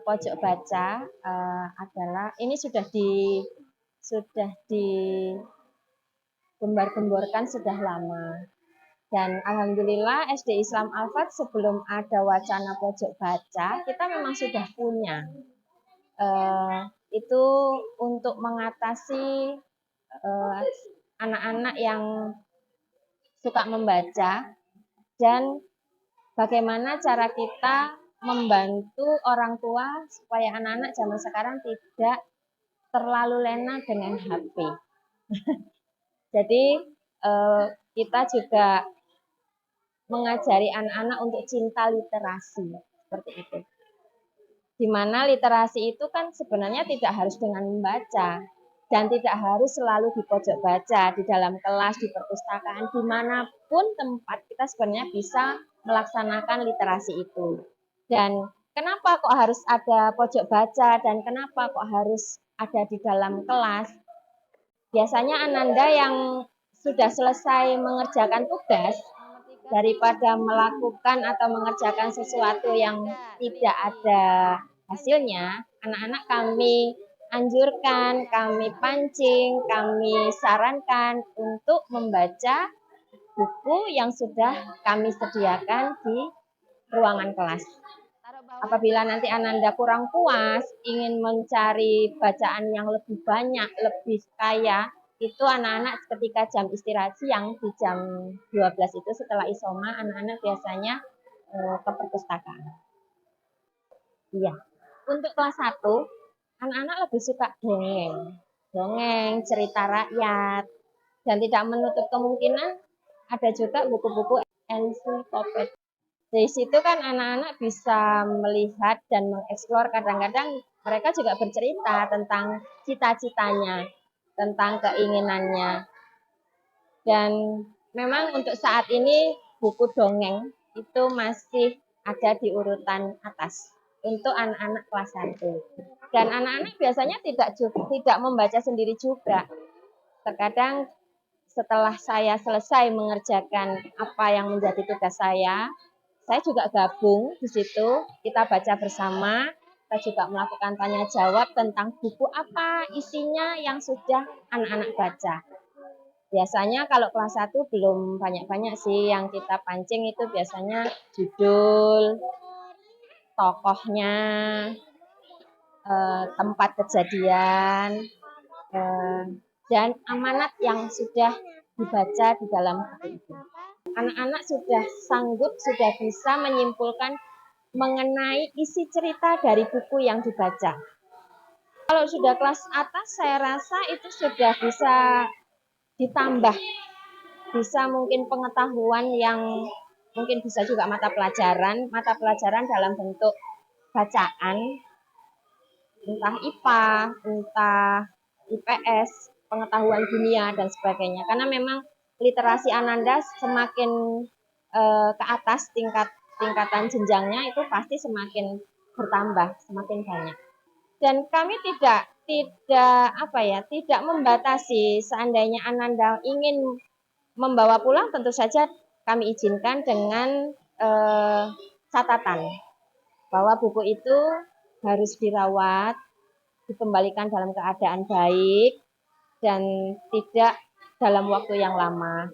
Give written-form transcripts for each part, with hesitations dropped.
pojok baca adalah ini sudah digembar-gemborkan sudah lama. Dan alhamdulillah SD Islam Al-Fat sebelum ada wacana pojok baca, kita memang sudah punya. Itu untuk mengatasi anak-anak yang suka membaca dan bagaimana cara kita membantu orang tua supaya anak-anak zaman sekarang tidak terlalu lena dengan HP. Jadi kita juga mengajari anak-anak untuk cinta literasi seperti itu. Di mana literasi itu kan sebenarnya tidak harus dengan membaca dan tidak harus selalu di pojok baca, di dalam kelas, di perpustakaan, dimanapun tempat kita sebenarnya bisa melaksanakan literasi itu. Dan kenapa kok harus ada pojok baca dan kenapa kok harus ada di dalam kelas? Biasanya Ananda yang sudah selesai mengerjakan tugas, daripada melakukan atau mengerjakan sesuatu yang tidak ada hasilnya, anak-anak kami anjurkan, kami pancing, kami sarankan untuk membaca buku yang sudah kami sediakan di ruangan kelas. Apabila nanti Ananda kurang puas, ingin mencari bacaan yang lebih banyak, lebih kaya, itu anak-anak ketika jam istirahat siang di jam 12 itu setelah isoma, anak-anak biasanya ke perpustakaan. Iya. Untuk kelas 1, anak-anak lebih suka dongeng, cerita rakyat, dan tidak menutup kemungkinan ada juga buku-buku ensiklopedia. Dari situ kan anak-anak bisa melihat dan mengeksplor, kadang-kadang mereka juga bercerita tentang cita-citanya, tentang keinginannya. Dan memang untuk saat ini buku dongeng itu masih ada di urutan atas untuk anak-anak kelas 1. Dan anak-anak biasanya tidak membaca sendiri juga. Terkadang setelah saya selesai mengerjakan apa yang menjadi tugas saya juga gabung di situ, kita baca bersama, kita juga melakukan tanya jawab tentang buku apa isinya yang sudah anak-anak baca. Biasanya kalau kelas 1 belum banyak-banyak sih, yang kita pancing itu biasanya judul, tokohnya, tempat kejadian, dan amanat yang sudah dibaca di dalam buku itu. Anak-anak sudah sanggup, sudah bisa menyimpulkan mengenai isi cerita dari buku yang dibaca. Kalau sudah kelas atas, saya rasa itu sudah bisa ditambah, bisa mungkin pengetahuan yang mungkin bisa juga mata pelajaran dalam bentuk bacaan, entah IPA, entah IPS, pengetahuan dunia, dan sebagainya. Karena memang literasi Ananda semakin ke atas tingkatan jenjangnya itu pasti semakin bertambah, semakin banyak. Dan kami tidak membatasi. Seandainya Ananda ingin membawa pulang, tentu saja kami izinkan dengan catatan bahwa buku itu harus dirawat, dikembalikan dalam keadaan baik, dan tidak dalam waktu yang lama,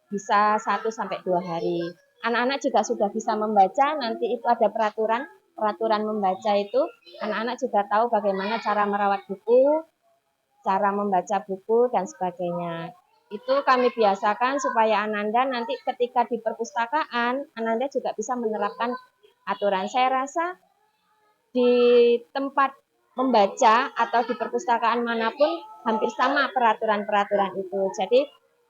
bisa 1-2 hari. Anak-anak juga sudah bisa membaca, nanti itu ada peraturan membaca itu, anak-anak juga tahu bagaimana cara merawat buku, cara membaca buku, dan sebagainya. Itu kami biasakan supaya Ananda nanti ketika di perpustakaan, Ananda juga bisa menerapkan aturan. Saya rasa di tempat membaca atau di perpustakaan manapun hampir sama peraturan-peraturan itu. Jadi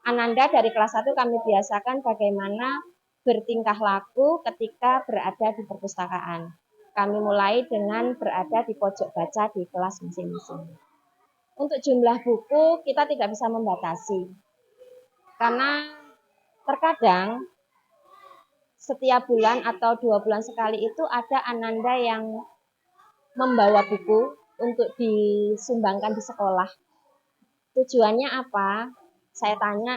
Ananda dari kelas 1 kami biasakan bagaimana bertingkah laku ketika berada di perpustakaan. Kami mulai dengan berada di pojok baca di kelas masing-masing. Untuk jumlah buku kita tidak bisa membatasi. Karena terkadang setiap bulan atau 2 bulan sekali itu ada Ananda yang membawa buku untuk disumbangkan di sekolah. Tujuannya apa? Saya tanya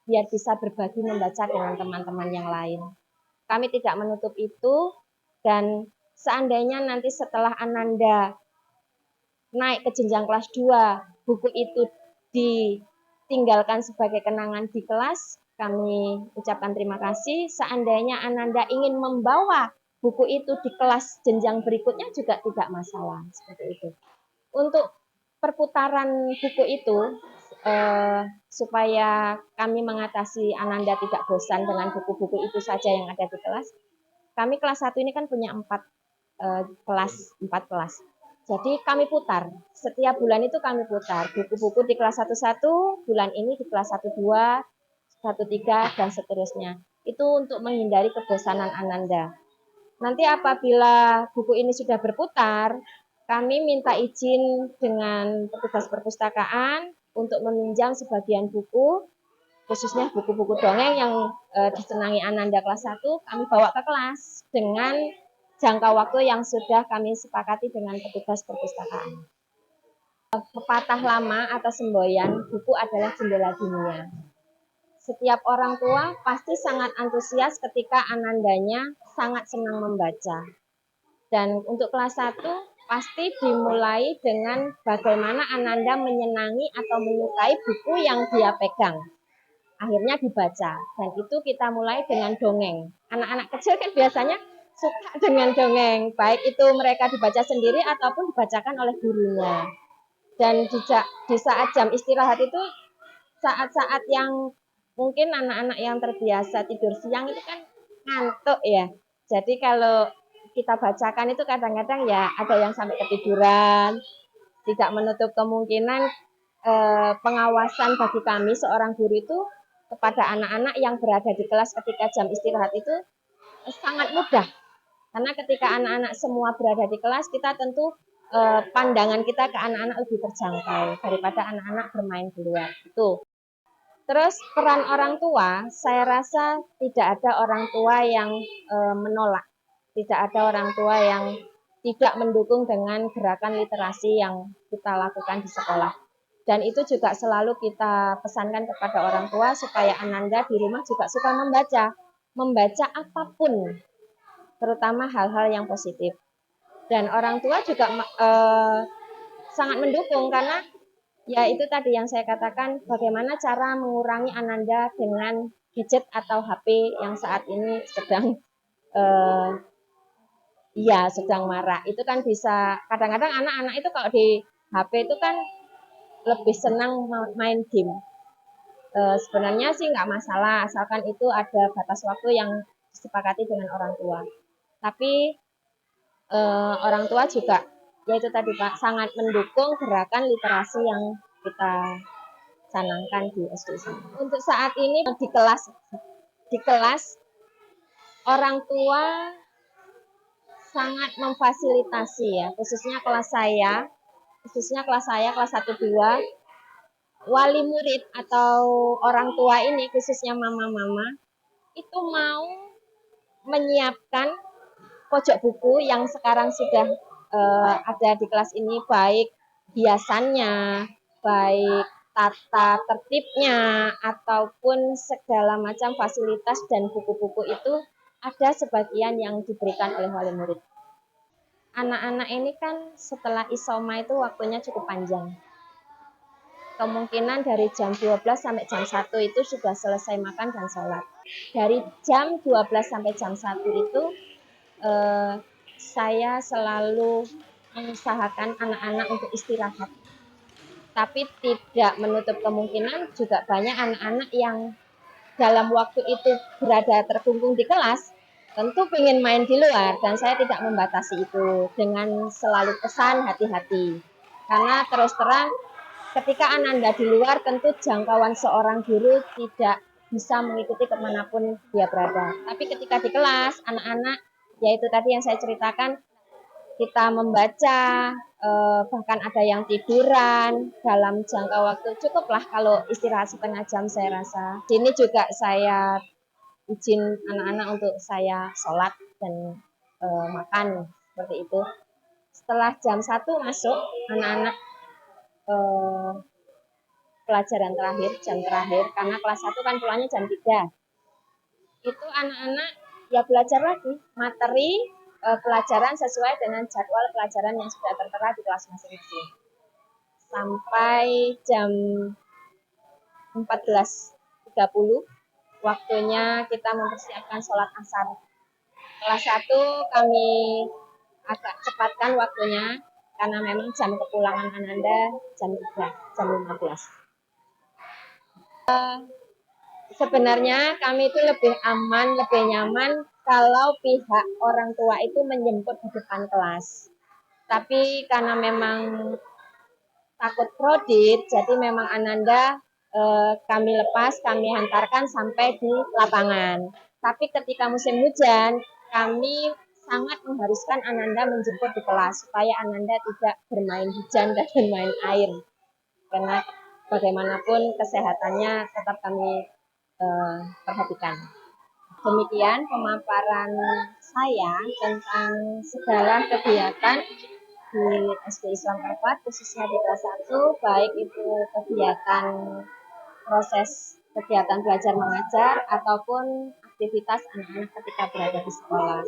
biar bisa berbagi membaca dengan teman-teman yang lain. Kami tidak menutup itu dan seandainya nanti setelah Ananda naik ke jenjang kelas 2, buku itu ditinggalkan sebagai kenangan di kelas, kami ucapkan terima kasih. Seandainya Ananda ingin membawa buku itu di kelas jenjang berikutnya juga tidak masalah, seperti itu. Untuk perputaran buku itu, supaya kami mengatasi Ananda tidak bosan dengan buku-buku itu saja yang ada di kelas, kami kelas 1 ini kan punya 4 kelas. Jadi kami putar, setiap bulan itu kami putar buku-buku di kelas 11, bulan ini di kelas 12, 13, dan seterusnya. Itu untuk menghindari kebosanan Ananda. Nanti apabila buku ini sudah berputar, kami minta izin dengan petugas perpustakaan untuk meminjam sebagian buku, khususnya buku-buku dongeng yang disenangi Ananda kelas 1, kami bawa ke kelas dengan jangka waktu yang sudah kami sepakati dengan petugas perpustakaan. Pepatah lama atau semboyan, buku adalah jendela dunia. Setiap orang tua pasti sangat antusias ketika Anandanya sangat senang membaca. Dan untuk kelas 1 pasti dimulai dengan bagaimana Ananda menyenangi atau menyukai buku yang dia pegang. Akhirnya dibaca, dan itu kita mulai dengan dongeng. Anak-anak kecil kan biasanya suka dengan dongeng, baik itu mereka dibaca sendiri ataupun dibacakan oleh gurunya. Dan di saat jam istirahat itu, saat-saat yang mungkin anak-anak yang terbiasa tidur siang itu kan ngantuk ya. Jadi kalau kita bacakan itu kadang-kadang ya ada yang sampai ketiduran, tidak menutup kemungkinan pengawasan bagi kami seorang guru itu kepada anak-anak yang berada di kelas ketika jam istirahat itu sangat mudah. Karena ketika anak-anak semua berada di kelas, kita tentu pandangan kita ke anak-anak lebih terjangkau daripada anak-anak bermain di luar. Itu. Terus peran orang tua, saya rasa tidak ada orang tua yang menolak. Tidak ada orang tua yang tidak mendukung dengan gerakan literasi yang kita lakukan di sekolah. Dan itu juga selalu kita pesankan kepada orang tua supaya Ananda di rumah juga suka membaca. Membaca apapun, terutama hal-hal yang positif. Dan orang tua juga sangat mendukung karena ya itu tadi yang saya katakan, bagaimana cara mengurangi Ananda dengan gadget atau HP yang saat ini sedang sedang marak. Itu kan bisa, kadang-kadang anak-anak itu kalau di HP itu kan lebih senang main game. Sebenarnya sih nggak masalah, asalkan itu ada batas waktu yang disepakati dengan orang tua. Tapi orang tua juga, yaitu tadi Pak, sangat mendukung gerakan literasi yang kita canangkan di SD. Untuk saat ini di kelas orang tua sangat memfasilitasi ya, khususnya kelas saya kelas 1 2, wali murid atau orang tua ini khususnya mama-mama itu mau menyiapkan pojok buku yang sekarang sudah ada di kelas ini, baik hiasannya, baik tata tertibnya, ataupun segala macam fasilitas dan buku-buku itu ada sebagian yang diberikan oleh wali murid. Anak-anak ini kan setelah isoma itu waktunya cukup panjang. Kemungkinan dari jam 12 sampai jam 1 itu sudah selesai makan dan sholat. Dari jam 12 sampai jam 1 itu saya selalu mengusahakan anak-anak untuk istirahat. Tapi tidak menutup kemungkinan juga banyak anak-anak yang dalam waktu itu berada terkungkung di kelas, tentu ingin main di luar, dan saya tidak membatasi itu dengan selalu pesan hati-hati. Karena terus terang ketika Ananda di luar, tentu jangkauan seorang guru tidak bisa mengikuti kemanapun dia berada. Tapi ketika di kelas, anak-anak, yaitu tadi yang saya ceritakan, kita membaca, bahkan ada yang tiduran dalam jangka waktu cukuplah kalau istirahat setengah jam saya rasa. Sini juga saya izin anak-anak untuk saya sholat dan makan seperti itu. Setelah jam 1 masuk anak-anak pelajaran terakhir, jam terakhir, karena kelas 1 kan pulangnya jam 3. Itu anak-anak ya belajar lagi materi pelajaran sesuai dengan jadwal pelajaran yang sudah tertera di kelas masing-masing. Sampai jam 14.30 waktunya kita mempersiapkan sholat asar. Kelas 1 kami agak cepatkan waktunya karena memang jam kepulangan Ananda jam 3, jam 15. Sebenarnya kami itu lebih aman, lebih nyaman kalau pihak orang tua itu menjemput di depan kelas. Tapi karena memang takut kredit, jadi memang Ananda kami lepas, kami hantarkan sampai di lapangan. Tapi ketika musim hujan, kami sangat mengharuskan Ananda menjemput di kelas supaya Ananda tidak bermain hujan dan bermain air. Karena bagaimanapun kesehatannya tetap kami perhatikan. Demikian pemaparan saya tentang segala kegiatan di SD Islam 4, khususnya di kelas 1, baik itu kegiatan proses kegiatan belajar mengajar ataupun aktivitas anak-anak ketika berada di sekolah.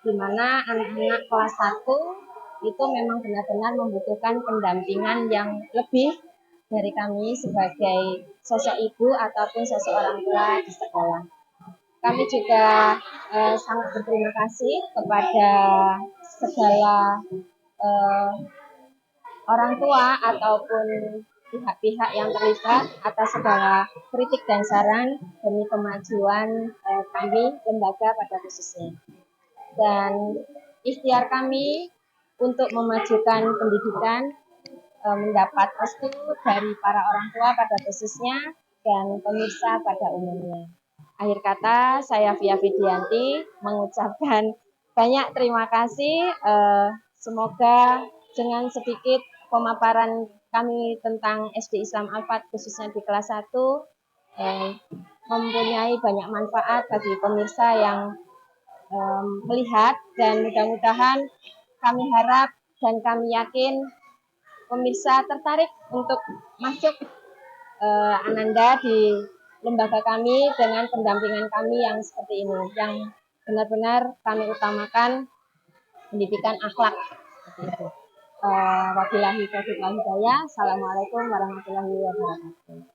Di mana anak-anak kelas 1 itu memang benar-benar membutuhkan pendampingan yang lebih dari kami sebagai sosok ibu ataupun sosok orang tua di sekolah. Kami juga sangat berterima kasih kepada segala orang tua ataupun pihak-pihak yang terlibat atas segala kritik dan saran demi kemajuan kami lembaga pada khususnya. Dan ikhtiar kami untuk memajukan pendidikan mendapat restu dari para orang tua pada khususnya dan pemirsa pada umumnya. Akhir kata, saya Via Vidianti mengucapkan banyak terima kasih. Semoga dengan sedikit pemaparan kami tentang SD Islam Al-Fat khususnya di kelas 1 mempunyai banyak manfaat bagi pemirsa yang melihat, dan mudah-mudahan kami harap dan kami yakin pemirsa tertarik untuk masuk Ananda di lembaga kami dengan pendampingan kami yang seperti ini, yang benar-benar kami utamakan pendidikan akhlak. Wabillahi taufiq wal hidayah. Assalamualaikum warahmatullahi wabarakatuh.